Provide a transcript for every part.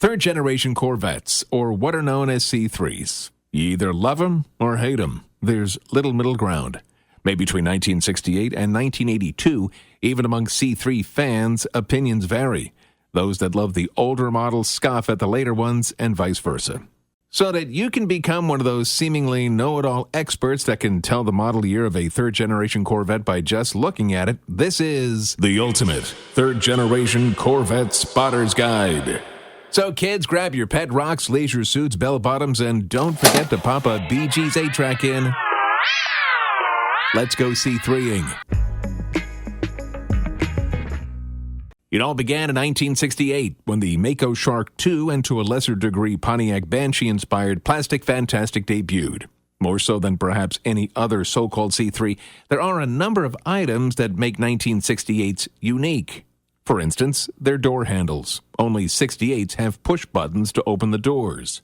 Third-generation Corvettes, or what are known as C3s. You either love them or hate them. There's little middle ground. Made between 1968 and 1982, even among C3 fans, opinions vary. Those that love the older models scoff at the later ones, and vice versa. So that you can become one of those seemingly know-it-all experts that can tell the model year of a third-generation Corvette by just looking at it, this is the ultimate third-generation Corvette Spotter's Guide. So kids, grab your pet rocks, leisure suits, bell-bottoms, and don't forget to pop a Bee Gees 8-track in. Let's go C3ing. It all began in 1968 when the Mako Shark 2 and to a lesser degree Pontiac Banshee-inspired Plastic Fantastic debuted. More so than perhaps any other so-called C3, there are a number of items that make 1968's unique. For instance, their door handles. Only 68s have push buttons to open the doors.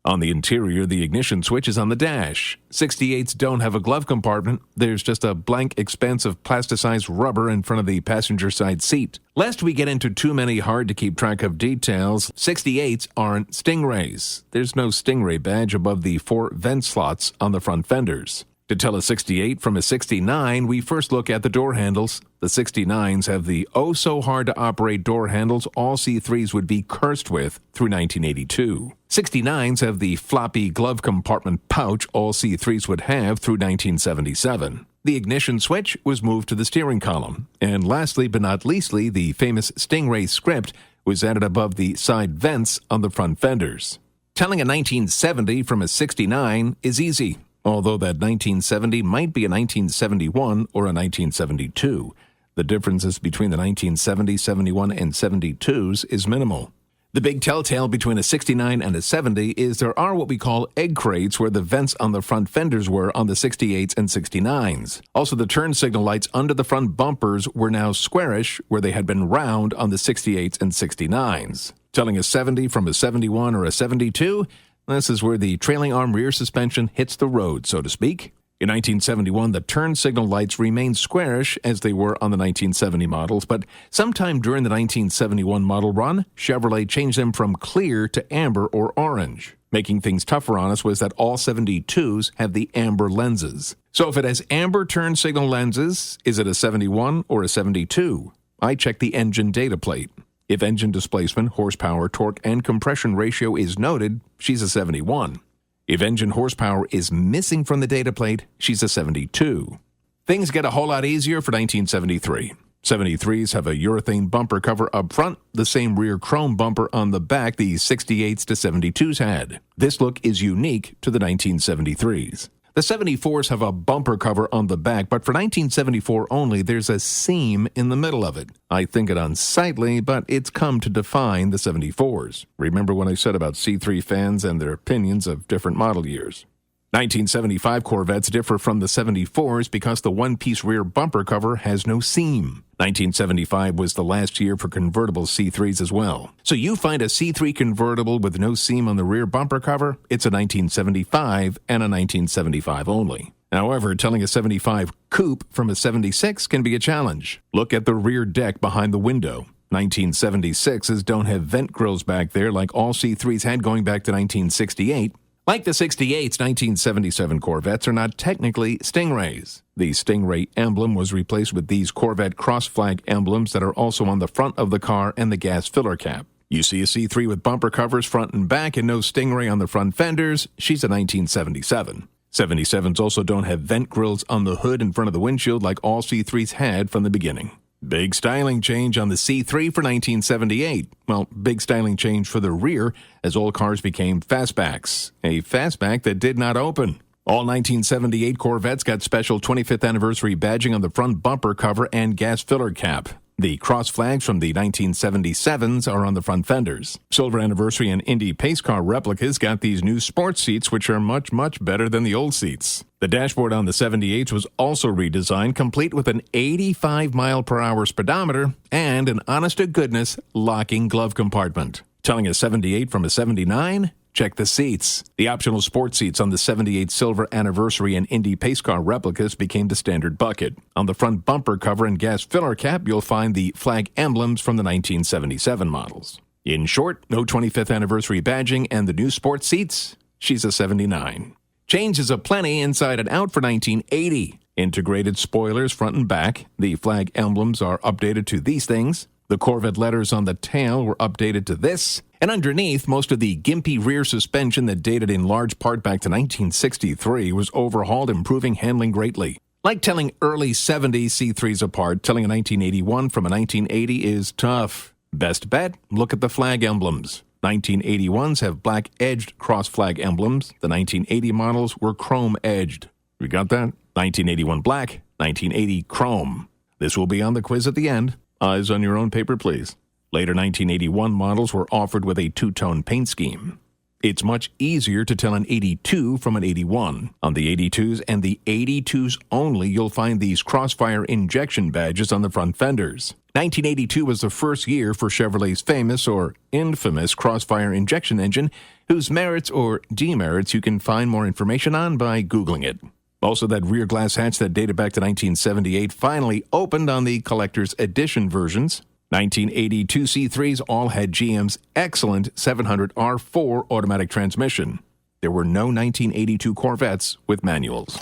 On the interior, the ignition switch is on the dash. 68s don't have a glove compartment. There's just a blank expanse of plasticized rubber in front of the passenger side seat. Lest we get into too many hard-to-keep-track of details, 68s aren't Stingrays. There's no Stingray badge above the 4 vent slots on the front fenders. To tell a 68 from a 69, we first look at the door handles. The 69s have the oh-so-hard-to-operate door handles all C3s would be cursed with through 1982. 69s have the floppy glove compartment pouch all C3s would have through 1977. The ignition switch was moved to the steering column. And lastly but not leastly, the famous Stingray script was added above the side vents on the front fenders. Telling a 1970 from a 69 is easy, although that 1970 might be a 1971 or a 1972. The differences between the 1970, 71, and 72s is minimal. The big telltale between a 69 and a 70 is there are what we call egg crates where the vents on the front fenders were on the 68s and 69s. Also, the turn signal lights under the front bumpers were now squarish where they had been round on the 68s and 69s. Telling a 70 from a 71 or a 72, this is where the trailing arm rear suspension hits the road, so to speak. In 1971, the turn signal lights remained squarish as they were on the 1970 models, but sometime during the 1971 model run, Chevrolet changed them from clear to amber or orange. Making things tougher on us was that all 72s have the amber lenses. So if it has amber turn signal lenses, is it a 71 or a 72? I check the engine data plate. If engine displacement, horsepower, torque, and compression ratio is noted, she's a 71. If engine horsepower is missing from the data plate, she's a 72. Things get a whole lot easier for 1973. 73s have a urethane bumper cover up front, the same rear chrome bumper on the back the 68s to 72s had. This look is unique to the 1973s. The 74s have a bumper cover on the back, but for 1974 only, there's a seam in the middle of it. I think it unsightly, but it's come to define the 74s. Remember when I said about C3 fans and their opinions of different model years. 1975 Corvettes differ from the 74s because the one-piece rear bumper cover has no seam. 1975 was the last year for convertible C3s as well. So you find a C3 convertible with no seam on the rear bumper cover, it's a 1975 and a 1975 only. However, telling a 75 coupe from a 76 can be a challenge. Look at the rear deck behind the window. 1976s don't have vent grills back there like all C3s had going back to 1968. Like the 68's 1977 Corvettes are not technically Stingrays. The Stingray emblem was replaced with these Corvette cross-flag emblems that are also on the front of the car and the gas filler cap. You see a C3 with bumper covers front and back and no Stingray on the front fenders, she's a 1977. 77s also don't have vent grills on the hood in front of the windshield like all C3s had from the beginning. Big styling change on the C3 for 1978. Well, big styling change for the rear as all cars became fastbacks. A fastback that did not open. All 1978 Corvettes got special 25th anniversary badging on the front bumper cover and gas filler cap. The cross flags from the 1977s are on the front fenders. Silver Anniversary and Indy Pace Car replicas got these new sports seats, which are much, much better than the old seats. The dashboard on the 78s was also redesigned, complete with an 85-mile-per-hour speedometer and an honest-to-goodness locking glove compartment. Telling a 78 from a 79? Check the seats. The optional sports seats on the 78 Silver Anniversary and Indy Pace Car replicas became the standard bucket. On the front bumper cover and gas filler cap, you'll find the flag emblems from the 1977 models. In short, no 25th anniversary badging and the new sports seats, she's a 79. Changes aplenty inside and out for 1980. Integrated spoilers front and back. The flag emblems are updated to these things. The Corvette letters on the tail were updated to this. And underneath, most of the gimpy rear suspension that dated in large part back to 1963 was overhauled, improving handling greatly. Like telling early 70s C3s apart, telling a 1981 from a 1980 is tough. Best bet, look at the flag emblems. 1981s have black-edged cross-flag emblems. The 1980 models were chrome-edged. You got that? 1981 black, 1980 chrome. This will be on the quiz at the end. Eyes on your own paper, please. Later 1981 models were offered with a two-tone paint scheme. It's much easier to tell an 82 from an 81. On the 82s and the 82s only, you'll find these crossfire injection badges on the front fenders. 1982 was the first year for Chevrolet's famous or infamous crossfire injection engine, whose merits or demerits you can find more information on by Googling it. Also, that rear glass hatch that dated back to 1978 finally opened on the collector's edition versions. 1982 C3s all had GM's excellent 700R4 automatic transmission. There were no 1982 Corvettes with manuals.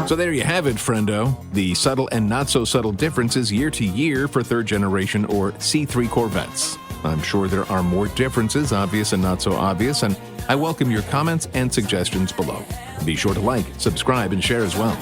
So there you have it, friendo. The subtle and not-so-subtle differences year to year for third-generation or C3 Corvettes. I'm sure there are more differences, obvious and not so obvious, and I welcome your comments and suggestions below. Be sure to like, subscribe, and share as well.